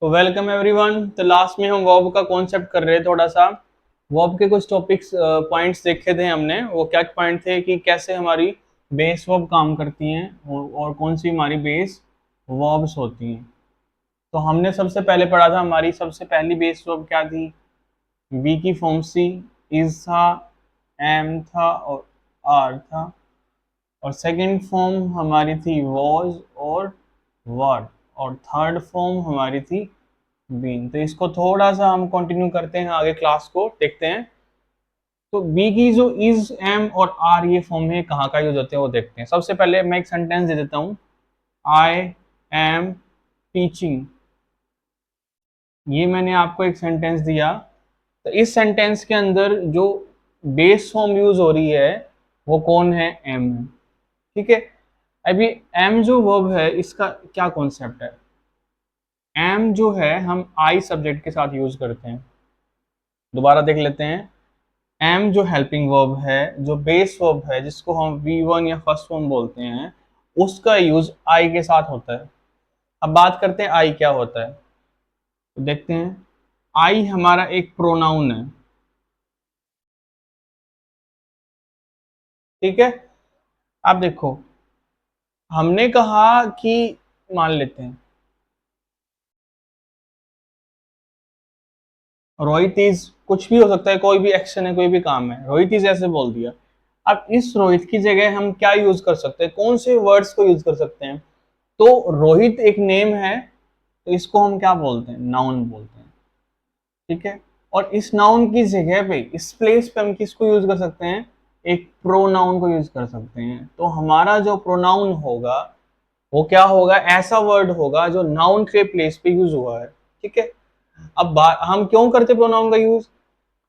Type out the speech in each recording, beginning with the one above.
तो welcome everyone. तो last में हम वर्ब का कॉन्सेप्ट कर रहे हैं थोड़ा सा। वर्ब के कुछ टॉपिक्स पॉइंट्स देखे थे हमने। वो क्या पॉइंट थे कि कैसे हमारी बेस वर्ब काम करती हैं और कौन सी हमारी बेस वर्ब्स होती हैं। तो हमने सबसे पहले पढ़ा था हमारी सबसे पहली बेस वर्ब क्या थी। बी की फॉर्म सी, इज था, एम था और आर था। और सेकंड फॉर्म हमारी थी वॉज और वर। और थर्ड फॉर्म हमारी थी बीन। तो इसको थोड़ा सा हम कंटिन्यू करते हैं, आगे क्लास को देखते हैं। तो बी की जो इज, एम और आर ये फॉर्म में कहाँ का यूज होते हैं वो देखते हैं। सबसे पहले मैं एक सेंटेंस दे देता हूँ, आई एम टीचिंग। ये मैंने आपको एक सेंटेंस दिया। तो इस सेंटेंस के अंदर जो बेस फॉर्म यूज हो रही है वो कौन है? एम है। ठीक है। अभी एम जो वर्ब है इसका क्या कॉन्सेप्ट है? एम जो है हम आई सब्जेक्ट के साथ यूज करते हैं। दोबारा देख लेते हैं। एम जो हेल्पिंग वर्ब है, जो बेस वर्ब है, जिसको हम V1 या फर्स्ट फॉर्म बोलते हैं, उसका यूज आई के साथ होता है। अब बात करते हैं आई क्या होता है। तो देखते हैं। आई हमारा एक प्रोनाउन है। ठीक है। अब देखो, हमने कहा कि मान लेते हैं रोहित इज, कुछ भी हो सकता है, कोई भी एक्शन है, कोई भी काम है, रोहित इज ऐसे बोल दिया। अब इस रोहित की जगह हम क्या यूज कर सकते हैं? कौन से वर्ड्स को यूज कर सकते हैं? तो रोहित एक नेम है, तो इसको हम क्या बोलते हैं? नाउन बोलते हैं। ठीक है। और इस नाउन की जगह पे, इस प्लेस पे हम किसको यूज कर सकते हैं? एक प्रोनाउन को यूज कर सकते हैं। तो हमारा जो प्रोनाउन होगा वो क्या होगा? ऐसा वर्ड होगा जो नाउन के प्लेस पे यूज हुआ है। ठीक है। अब हम क्यों करते प्रोनाउन का यूज?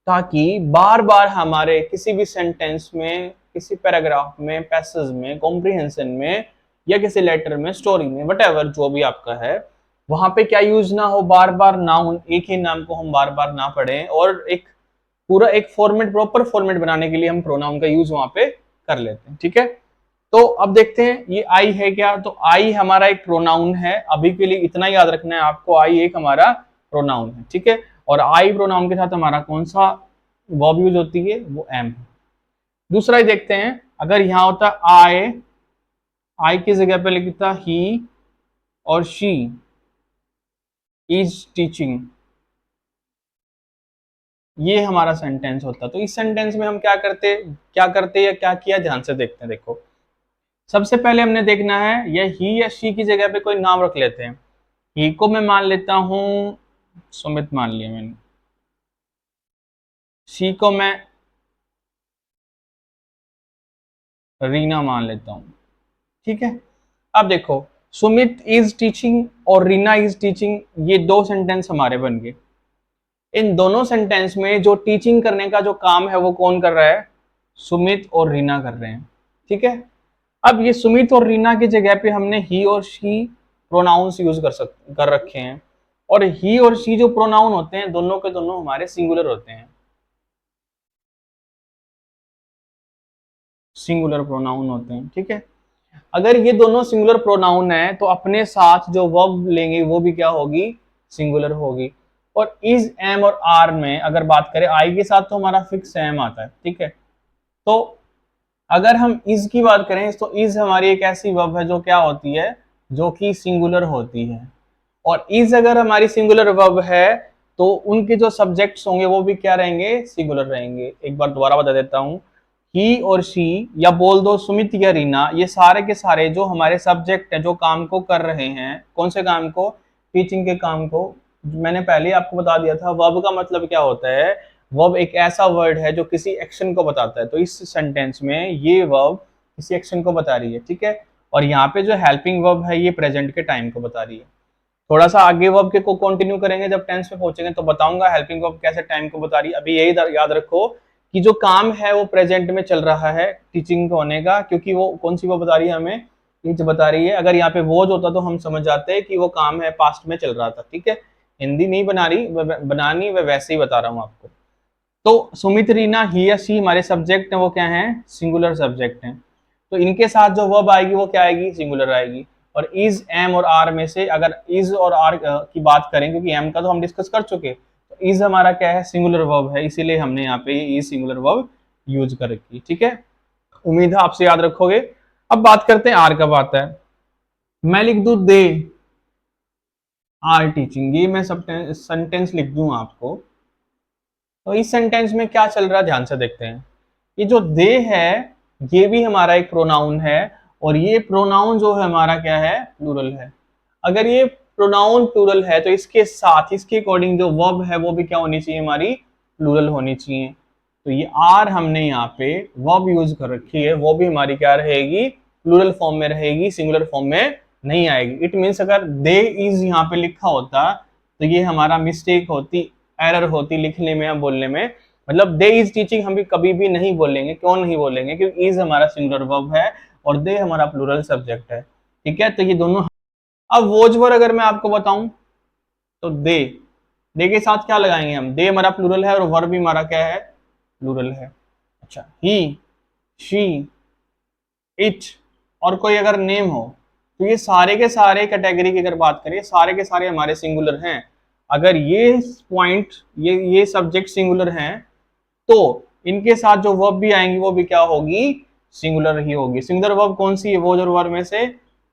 ताकि बार बार हमारे किसी भी सेंटेंस में, किसी पैराग्राफ में, पैसेज में, कॉम्प्रिहेंशन में, या किसी लेटर में, स्टोरी में, वटेवर जो भी आपका है, वहां पे क्या यूज ना हो, बार बार नाउन, एक ही नाम को हम बार बार ना पढ़ें। और एक पूरा एक फॉर्मेट, प्रॉपर फॉर्मेट बनाने के लिए हम प्रोनाउन का यूज वहां पे कर लेते हैं। ठीक है। तो अब देखते हैं ये आई है क्या। तो आई हमारा एक प्रोनाउन है। अभी के लिए इतना याद रखना है आपको, आई एक हमारा प्रोनाउन है। ठीक है। और आई प्रोनाउन के साथ हमारा कौन सा वर्ब यूज होती है? वो एम है। दूसरा ही देखते हैं। अगर यहां होता आई, आई की जगह पे लिखता ही और शी इज टीचिंग, ये हमारा सेंटेंस होता। तो इस सेंटेंस में हम क्या करते या क्या किया, ध्यान से देखते हैं। देखो, सबसे पहले हमने देखना है या ही या शी की जगह पे कोई नाम रख लेते हैं। ही को मैं मान लेता हूं सुमित, मान लिया मैंने। शी को मैं रीना मान लेता हूं। ठीक है। अब देखो, सुमित इज टीचिंग और रीना इज टीचिंग, ये दो सेंटेंस हमारे बन गए। इन दोनों सेंटेंस में जो टीचिंग करने का जो काम है वो कौन कर रहा है? सुमित और रीना कर रहे हैं। ठीक है। अब ये सुमित और रीना की जगह पे हमने ही और शी प्रोनाउंस यूज कर रखे हैं। और ही और शी जो प्रोनाउन होते हैं, दोनों के दोनों हमारे सिंगुलर होते हैं। सिंगुलर प्रोनाउन होते हैं। ठीक है। अगर ये दोनों सिंगुलर प्रोनाउन है तो अपने साथ जो वर्ब लेंगे वो भी क्या होगी? सिंगुलर होगी। और इज, एम और आर में अगर बात करें, आई के साथ तो हमारा फिक्स एम आता है। ठीक है। तो अगर हम इज की बात करें तो इज हमारी एक ऐसी वर्ब है जो क्या होती है? जो कि सिंगुलर होती है। और इज अगर हमारी सिंगुलर वर्ब है तो उनके जो सब्जेक्ट्स होंगे वो भी क्या रहेंगे? सिंगुलर रहेंगे। एक बार दोबारा बता देता हूं। ही और शी, या बोल दो सुमित या रीना, ये सारे के सारे जो हमारे सब्जेक्ट है, जो काम को कर रहे हैं, कौन से काम को? टीचिंग के काम को। मैंने पहले आपको बता दिया था वर्ब का मतलब क्या होता है। वर्ब एक ऐसा वर्ड है जो किसी एक्शन को बताता है। तो इस सेंटेंस में ये वर्ब किसी एक्शन को बता रही है। ठीक है। और यहाँ पे जो हेल्पिंग वर्ब है ये प्रेजेंट के टाइम को बता रही है। थोड़ा सा आगे वर्ब के को कंटिन्यू करेंगे, जब टेंस पे पहुंचेंगे तो बताऊंगा हेल्पिंग वर्ब कैसे टाइम को बता रही है। अभी यही याद रखो कि जो काम है वो प्रेजेंट में चल रहा है, टीचिंग होने का, क्योंकि वो कौन सी वो बता रही है हमें? इज बता रही है। अगर यहाँ पे वोज होता तो हम समझ जाते हैं कि वो काम है पास्ट में चल रहा था। ठीक है। हिंदी नहीं बना रही, बनानी मैं वैसे ही बता रहा हूँ आपको। तो सुमित, रीना, ही या शी हमारे सब्जेक्ट हैं, वो क्या है? सिंगुलर सब्जेक्ट हैं। तो इनके साथ जो वर्ब आएगी वो क्या आएगी? सिंगुलर आएगी। और इज, एम और आर में से अगर इज और आर की बात करें, क्योंकि एम का तो हम डिस्कस कर चुके, तो इज हमारा क्या है, सिंगुलर वर्ब है, इसीलिए हमने यहाँ पे इज सिंगुलर वर्ब यूज कर रखी। ठीक है, उम्मीद है आपसे याद रखोगे। अब बात करते हैं आर कब आता है। मैं लिख दूं दे आर टीचिंग, ये मैं सब सेंटेंस लिख दूं आपको, तो इस सेंटेंस में क्या चल रहा है ध्यान से देखते हैं। ये जो दे है ये भी हमारा एक प्रोनाउन है, और ये प्रोनाउन जो है हमारा क्या है, प्लूरल है। अगर ये प्रोनाउन प्लूरल है तो इसके साथ इसके अकॉर्डिंग जो वर्ब है वो भी क्या होनी चाहिए, हमारी प्लूरल होनी चाहिए। तो ये आर हमने यहाँ पे वर्ब यूज कर रखी है, वो भी हमारी क्या रहेगी, प्लूरल फॉर्म में रहेगी, सिंगुलर फॉर्म में नहीं आएगी। इट मीन्स अगर दे इज यहाँ पे लिखा होता तो ये हमारा मिस्टेक होती, एरर होती लिखने में या बोलने में। मतलब दे इज टीचिंग हम भी कभी भी नहीं बोलेंगे, क्यों नहीं बोलेंगे, क्योंकि इज हमारा सिंगुलर वर्ब है और दे हमारा प्लूरल सब्जेक्ट है। ठीक है, तो ये दोनों। अब वोज वर अगर मैं आपको बताऊं तो दे के साथ क्या लगाएंगे हम, दे हमारा प्लूरल है और वर्ब भी हमारा क्या है, प्लूरल है। अच्छा, ही, शी, इट और कोई अगर नेम हो तो ये सारे के सारे कैटेगरी की अगर बात करें, सारे के सारे हमारे सिंगुलर हैं। अगर ये पॉइंट, ये सब्जेक्ट सिंगुलर हैं तो इनके साथ जो वर्ब भी आएंगी वो भी क्या होगी, सिंगुलर ही होगी। सिंगुलर वर्ब कौन सी है, वोज और वर्ब में से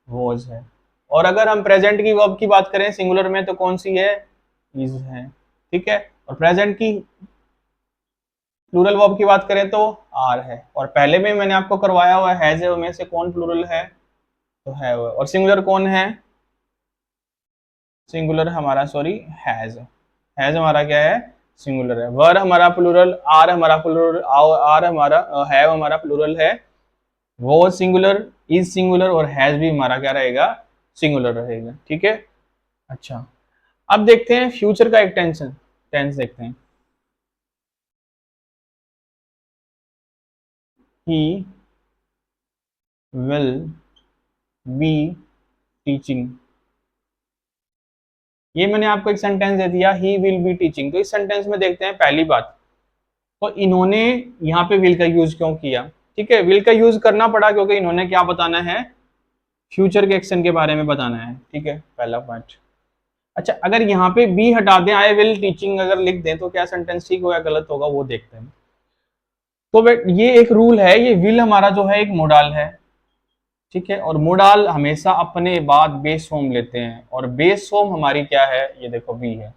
वोज है। और अगर हम प्रेजेंट की वर्ब की बात करें सिंगुलर में तो कौन सी है, इज है। ठीक है, और प्रेजेंट की प्लूरल वर्ब की बात करें तो आर है। और पहले में मैंने आपको करवाया हुआ हैज है, में से कौन प्लूरल है, तो है वो। और सिंगुलर कौन है, सिंगुलर हमारा सॉरी हैज, हैज हमारा क्या है, सिंगुलर है। वर हमारा प्लूरल, आर हमारा प्लूरल, आर हमारा हैव हमारा प्लूरल है, वो सिंगुलर, इज सिंगुलर और हैज भी हमारा क्या रहेगा, सिंगुलर रहेगा। ठीक है, अच्छा अब देखते हैं फ्यूचर का एक टेंस देखते हैं। ही विल बी टीचिंग, ये मैंने आपको एक सेंटेंस दे दिया, ही विल बी टीचिंग। तो इस सेंटेंस में देखते हैं पहली बात, तो इन्होंने यहाँ पे विल का यूज क्यों किया। ठीक है, विल का यूज करना पड़ा क्योंकि इन्होंने क्या बताना है, फ्यूचर के एक्शन के बारे में बताना है। ठीक है, पहला पॉइंट। अच्छा, अगर यहाँ पे बी हटा दें, आई विल टीचिंग अगर लिख दें तो क्या सेंटेंस ठीक होगा गलत होगा, वो देखते हैं। तो ये एक रूल है, ये विल हमारा जो है एक मोडाल है। ठीक है, और मोडाल हमेशा अपने बाद बेस फॉर्म लेते हैं, और बेस फॉर्म हमारी क्या है, ये देखो बी है।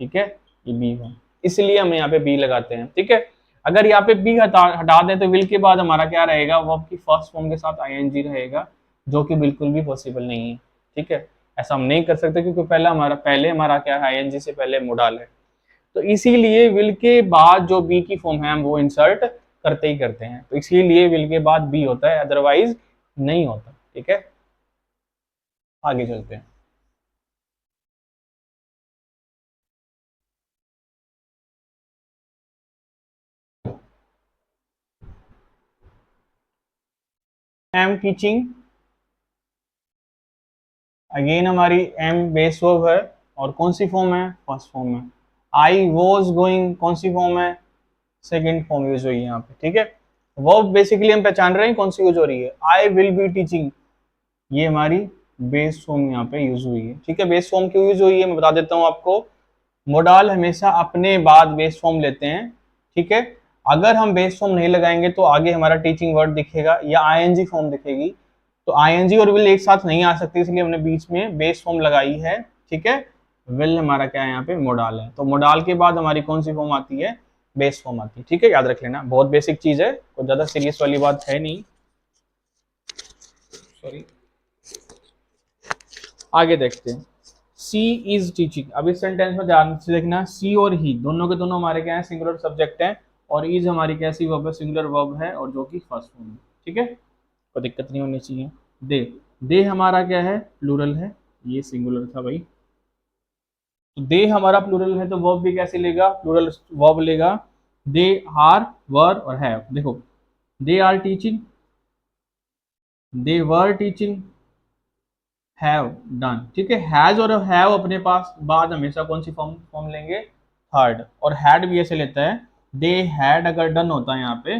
ठीक है, ये बी है, इसलिए हम यहाँ पे बी लगाते हैं। ठीक है, अगर यहाँ पे बी हटा दें तो विल के बाद हमारा क्या रहेगा, वर्ब की फर्स्ट फॉर्म के साथ आईएनजी रहेगा, जो कि बिल्कुल भी पॉसिबल नहीं है। ठीक है, ऐसा हम नहीं कर सकते क्योंकि पहले हमारा क्या है, आईएनजी से पहले मोडाल है। तो इसीलिए विल के बाद जो बी की फॉर्म है हम वो इंसर्ट करते ही करते हैं, तो इसीलिए विल के बाद बी होता है, अदरवाइज नहीं होता। ठीक है, आगे चलते हैं। एम टीचिंग, अगेन हमारी एम बेस वर्ब है, और कौन सी फॉर्म है, फर्स्ट फॉर्म है। आई वॉज गोइंग कौन सी फॉर्म है, सेकेंड फॉर्म यूज हुई है यहाँ पे। ठीक है, वर्ब बेसिकली हम पहचान रहे हैं कौन सी यूज हो रही है, आई विल बी टीचिंग, ये हमारी बेस फॉर्म यहाँ पे यूज हुई है। ठीक है, बेस फॉर्म क्यों यूज हुई है मैं बता देता हूँ आपको। मोडाल हमेशा अपने बाद बेस फॉर्म लेते हैं। ठीक है, अगर हम बेस फॉर्म नहीं लगाएंगे तो आगे हमारा टीचिंग वर्ड दिखेगा या आईएनजी फॉर्म दिखेगी, तो आईएनजी और विल एक साथ नहीं आ सकती, इसलिए हमने बीच में बेस फॉर्म लगाई है। ठीक है, विल हमारा क्या है, यहाँ पे मोडाल है, तो मोडाल के बाद हमारी कौन सी फॉर्म आती है, बेस फॉर्म आती है। ठीक है, याद रख लेना, बहुत बेसिक चीज है, कोई ज्यादा सीरियस वाली बात है नहीं। सॉरी, आगे देखते हैं। सी इज टीचिंग, अब इस सेंटेंस में ध्यान से देखना, सी और ही दोनों के दोनों हमारे क्या है, सिंगुलर सब्जेक्ट है, और इज हमारी कैसी वर्ब है, सिंगुलर वर्ब है, और जो कि फर्स्ट फॉर्म है। ठीक है, कोई दिक्कत नहीं होनी चाहिए। दे हमारा क्या है, प्लूरल है, ये सिंगुलर था भाई, तो दे हमारा प्लूरल है तो वर्ब भी कैसे लेगा, प्लूरल वर्ब लेगा। दे आर वर और हैव, देखो they are teaching, they were teaching, have done. ठीक है, हैज और हैव अपने पास बाद हमेशा कौन सी फॉर्म फॉर्म लेंगे, थर्ड, और हैड भी ऐसे लेता है। दे हैड अगर डन होता है यहाँ पे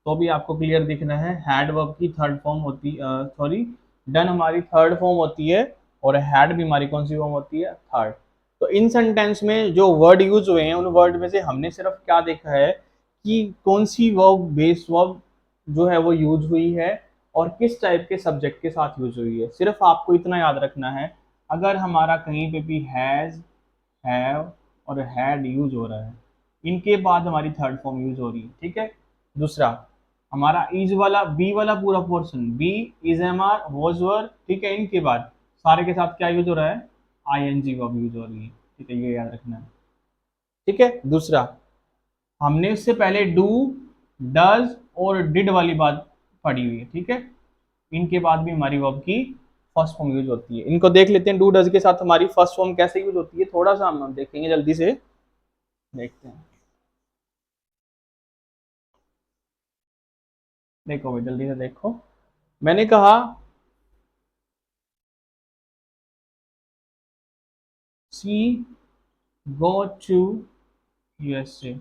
तो भी आपको क्लियर दिख रहा है, हैड वर्ब की थर्ड फॉर्म होती, सॉरी डन हमारी थर्ड फॉर्म होती है और हैड भी हमारी कौन सी फॉर्म होती है, थर्ड। तो इन सेंटेंस में जो वर्ड यूज हुए हैं उन वर्ड में से हमने सिर्फ क्या देखा है कि कौन सी वर्ब बेस वर्ब जो है वो यूज हुई है और किस टाइप के सब्जेक्ट के साथ यूज हुई है। सिर्फ आपको इतना याद रखना है, अगर हमारा कहीं पे भी हैज, हैव और हैड यूज हो रहा है, इनके बाद हमारी थर्ड फॉर्म यूज हो रही है, ठीक है। दूसरा हमारा इज वाला बी वाला पूरा portion, B is am are was were, ठीक है, इनके बाद सारे के साथ क्या यूज हो रहा है, I N G verb use हो रही है, ठीक है, ये याद रखना है, ठीक है। दूसरा हमने इससे पहले डू, डज और डिड वाली बात पढ़ी हुई है, ठीक है। इनके बाद भी हमारी वर्ब की फर्स्ट फॉर्म यूज होती है। इनको देख लेते हैं, डू डज के साथ हमारी फर्स्ट फॉर्म कैसे यूज होती है, थोड़ा सा हम देखेंगे, जल्दी से देखते हैं। देखो भाई जल्दी से देखो, मैंने कहा सी गो टू यूएसए,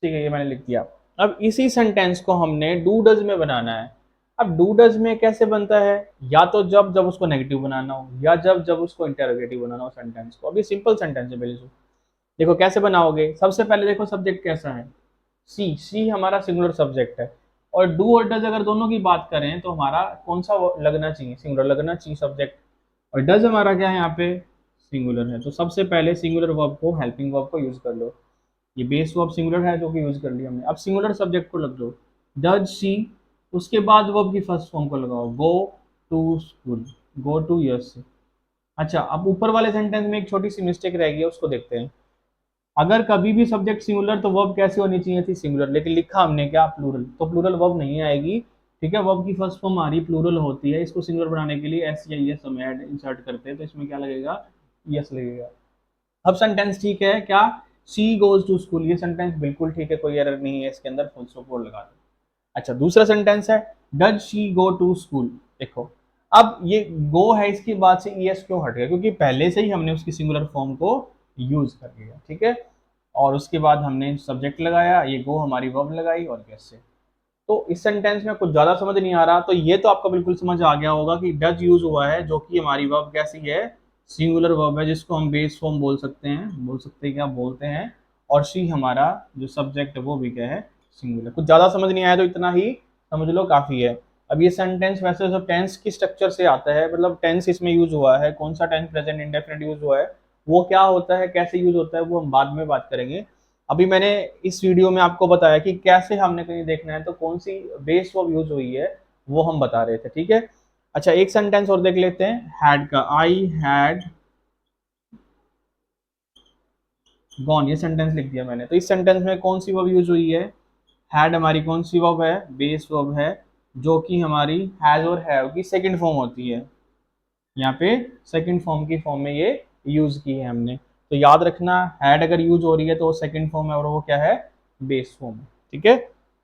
ठीक है, ये मैंने लिख दिया। अब इसी सेंटेंस को हमने डू डज में बनाना है। अब डू डज में कैसे बनता है, या तो जब जब उसको नेगेटिव बनाना हो या जब जब उसको इंटेरोगेटिव बनाना हो सेंटेंस को। अभी सिंपल सेंटेंस है बिल्कुल। देखो कैसे बनाओगे, सबसे पहले देखो सब्जेक्ट कैसा है, सी, सी हमारा सिंगुलर सब्जेक्ट है। और डू और डज अगर दोनों की बात करें तो हमारा कौन सा लगना चाहिए, सिंगुलर लगना चाहिए सब्जेक्ट। और डज हमारा क्या है यहाँ पे, सिंगुलर है। तो सबसे पहले सिंगुलर वर्ब को, हेल्पिंग वर्ब को यूज कर लो। ये बेस वर्ब सिंगुलर है जो कि यूज कर लिया हमने। अब सिंगुलर सब्जेक्ट को लग दो, डज सी, उसके बाद वर्ब की फर्स्ट फॉर्म को लगाओ, go to school, go to yes. अच्छा, अब ऊपर वाले सेंटेंस में एक छोटी सी मिस्टेक रह गई है, उसको देखते हैं। अगर कभी भी सब्जेक्ट सिंगुलर तो वर्ब कैसी होनी चाहिए थी, सिंगुलर, लेकिन लिखा हमने क्या, प्लूरल। तो प्लूरल वर्ब नहीं आएगी, ठीक है। वर्ब की फर्स्ट फॉर्म हमारी प्लूरल होती है, इसको सिंगुलर बनाने के लिए एस या एस हम ऐड इंसर्ट करते हैं, तो इसमें क्या लगेगा, यस लगेगा। अब सेंटेंस ठीक है क्या, सी गोज टू स्कूल, ये सेंटेंस बिल्कुल ठीक है, कोई एरर नहीं है इसके अंदर, फुल स्टॉप वर्ड लगा दो। अच्छा, दूसरा सेंटेंस है does she go to school. देखो अब ये गो है, इसके बाद से ईएस क्यों हट गया, क्योंकि पहले से ही हमने उसकी सिंगुलर फॉर्म को यूज कर लिया, ठीक है। और उसके बाद हमने सब्जेक्ट लगाया, ये गो हमारी वर्ब लगाई और कैसे। तो इस सेंटेंस में कुछ ज्यादा समझ नहीं आ रहा, तो ये तो आपका बिल्कुल समझ आ गया होगा कि डज यूज हुआ है, जो कि हमारी वर्ब कैसी है, सिंगुलर वर्ब है, जिसको हम बेस फॉर्म बोल सकते हैं, बोल सकते हैं क्या बोलते हैं। और शी हमारा जो सब्जेक्ट है वो भी क्या है, सिंगुलर। कुछ ज्यादा समझ नहीं आया तो इतना ही समझ लो, काफी है। अब ये सेंटेंस वैसे तो टेंस की स्ट्रक्चर से आता है, मतलब टेंस इसमें यूज हुआ है, कौन सा टेंस प्रेजेंट इंडेफिनिट यूज हुआ है, वो क्या होता है, कैसे यूज होता है, वो हम बाद में बात करेंगे। अभी मैंने इस वीडियो में आपको बताया कि कैसे हमने कहीं देखना है तो कौन सी बेस वर्ब यूज हुई है, वो हम बता रहे थे, ठीक है। अच्छा, एक सेंटेंस और देख लेते हैं, हैड का, आई हैड गॉन, ये सेंटेंस लिख दिया मैंने। तो इस सेंटेंस में कौन सी वर्ब यूज हुई है, हैड हमारी कौन सी वर्ब है, बेस वर्ब है, जो कि हमारी हैज और हैव की सेकंड फॉर्म होती है। यहाँ पे सेकंड फॉर्म की फॉर्म में ये यूज की है हमने। तो याद रखना, हैड अगर यूज हो रही है तो वो सेकंड फॉर्म है और वो क्या है, बेस फॉर्म है, ठीक है।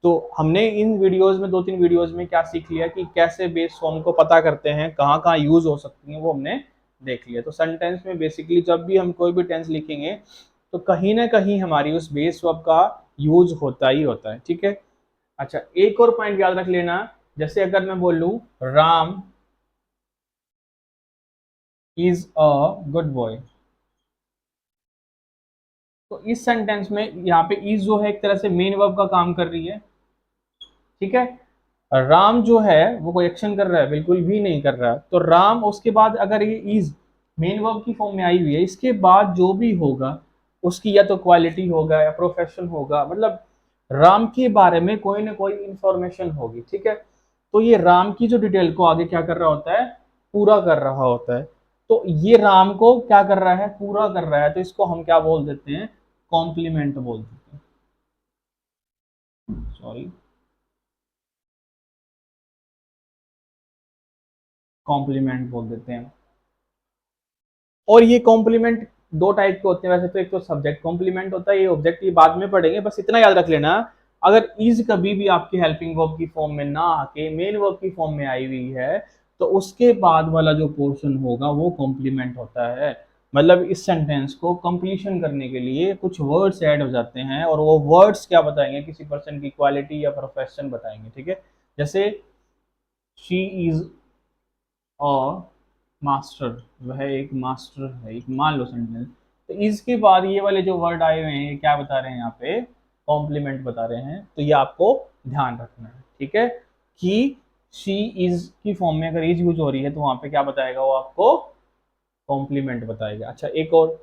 तो हमने इन वीडियोस में, 2-3 वीडियोस में क्या सीख लिया कि कैसे बेस फॉर्म को पता करते हैं, कहाँ कहाँ यूज हो सकती है, वो हमने देख लिया। तो सेंटेंस में बेसिकली जब भी हम कोई भी टेंस लिखेंगे तो कहीं ना कहीं हमारी उस बेस वर्ब का यूज होता ही होता है, ठीक है। अच्छा, एक और पॉइंट याद रख लेना, जैसे अगर मैं बोलूं Ram is a good boy, तो इस सेंटेंस में यहाँ पे इज जो है एक तरह से मेन वर्ब का काम कर रही है, ठीक है। राम जो है वो कोई एक्शन कर रहा है, बिल्कुल भी नहीं कर रहा है। तो राम, उसके बाद अगर ये इज मेन वर्ब की फॉर्म में आई हुई है, इसके बाद जो भी होगा उसकी या तो क्वालिटी होगा या प्रोफेशन होगा, मतलब राम के बारे में कोई ना कोई इंफॉर्मेशन होगी, ठीक है। तो ये राम की जो डिटेल को आगे क्या कर रहा होता है, पूरा कर रहा होता है। तो ये राम को क्या कर रहा है, पूरा कर रहा है, तो इसको हम क्या बोल देते हैं, कॉम्प्लीमेंट बोल देते हैं, सॉरी, कॉम्प्लीमेंट बोल देते हैं। और ये कॉम्प्लीमेंट दो टाइप के होते हैं वैसे तो, एक तो सब्जेक्ट कॉम्प्लीमेंट होता है, ये ऑब्जेक्ट ये बाद में पढ़ेंगे, बस इतना याद रख लेना, अगर इज कभी भी आपकी हेल्पिंग वर्ब की फॉर्म में ना आके मेन वर्ब की फॉर्म में आई हुई है तो उसके बाद वाला जो पोर्शन होगा वो कॉम्प्लीमेंट होता है। मतलब इस सेंटेंस को कंप्लीशन करने के लिए कुछ वर्ड्स ऐड हो जाते हैं और वो वर्ड्स क्या बताएंगे, किसी पर्सन की क्वालिटी या प्रोफेशन बताएंगे, ठीक है। जैसे शी इज अ मास्टर, वह एक मास्टर है, एक मान लो सेंटेंस। तो इसके बाद ये वाले जो वर्ड आए हुए हैं ये क्या बता रहे हैं, यहाँ पे कॉम्प्लीमेंट बता रहे हैं, तो ये आपको ध्यान रखना है, ठीक है। कि शी इज की फॉर्म में अगर इज यूज हो रही है तो वहां पे क्या बताएगा, वो आपको कॉम्प्लीमेंट बताएगा। अच्छा, एक और,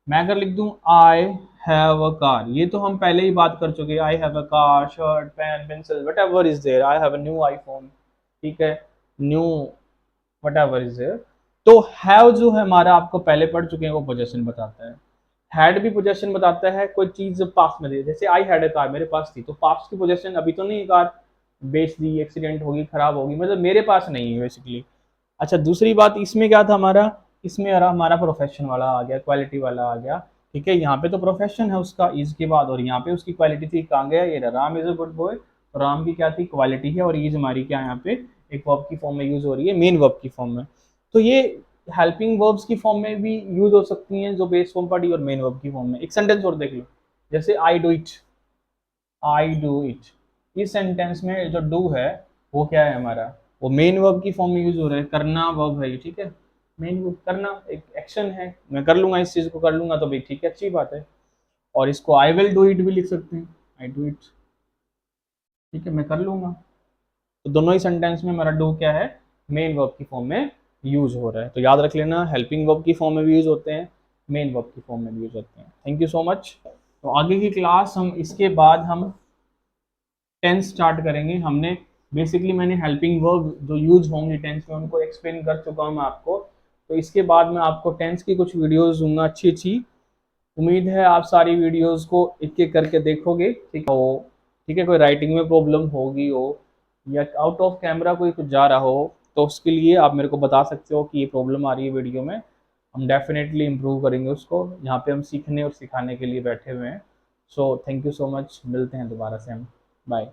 मैं अगर लिख दूं आई हैव अ कार, ये तो हम पहले ही बात कर चुके हैं, I have a car, shirt, pen, pencil, whatever is there, I have a new iPhone, ठीक है, new whatever is there. तो हैव जो है हमारा, आपको पहले पढ़ चुके हैं, वो पोजेशन बताता है। हैड भी पोजेशन बताता है, कोई चीज पास में दी, जैसे आई हैड अ कार, मेरे पास थी, तो पास की पोजेशन अभी तो नहीं, कार बेच दी, एक्सीडेंट होगी, खराब होगी, मतलब मेरे पास नहीं है बेसिकली। अच्छा, दूसरी बात इसमें क्या था हमारा, इसमें हमारा प्रोफेशन वाला आ गया, क्वालिटी वाला आ गया, ठीक है। यहाँ पे तो प्रोफेशन है उसका इज के बाद, और यहाँ पे उसकी क्वालिटी थी, कहाँ गया ये, Ram is a good boy, तो राम की क्या थी, क्वालिटी है, और इज हमारी क्या यहाँ पे एक वर्ब की फॉर्म में यूज हो रही है, मेन वर्ब की फॉर्म में। तो ये हेल्पिंग वर्ब्स की फॉर्म में भी यूज हो सकती हैं, जो बेस फॉर्म पढ़ी, और मेन वर्ब की फॉर्म में। एक सेंटेंस और देख लो, जैसे I do it, I do it, इस सेंटेंस में जो डू है वो क्या है हमारा, वो मेन वर्ब की फॉर्म में यूज हो रहा है, करना वर्ब है, ठीक है। मेन वर्ब करना एक एक्शन है, मैं कर लूंगा, इस चीज को कर लूंगा, तो भाई ठीक है, अच्छी बात है। और इसको आई विल डू इट भी लिख सकते हैं, आई डू इट, ठीक है, मैं कर लूंगा। तो दोनों ही सेंटेंस में हमारा डू क्या है, मेन वर्ब की फॉर्म में यूज हो रहा है। तो याद रख लेना, हेल्पिंग वर्ब की फॉर्म में भी यूज होते हैं, मेन वर्ब की फॉर्म में भी यूज होते हैं। Thank you so much. तो आगे की क्लास हम इसके बाद हम टेंस स्टार्ट करेंगे। हमने बेसिकली, मैंने हेल्पिंग वर्ब जो यूज होंगी टेंस में उनको एक्सप्लेन कर चुका हूँ मैं आपको। तो इसके बाद मैं आपको टेंस की कुछ वीडियोस दूंगा अच्छी अच्छी। उम्मीद है आप सारी वीडियोस को एक एक करके देखोगे, ठीक हो, ठीक है। कोई राइटिंग में प्रॉब्लम होगी हो, या आउट ऑफ कैमरा कोई कुछ जा रहा हो, तो उसके लिए आप मेरे को बता सकते हो कि ये प्रॉब्लम आ रही है वीडियो में। हम डेफिनेटली इम्प्रूव करेंगे उसको, यहाँ पे हम सीखने और सिखाने के लिए बैठे हुए हैं। So thank you so much, मिलते हैं दोबारा से हम, बाय।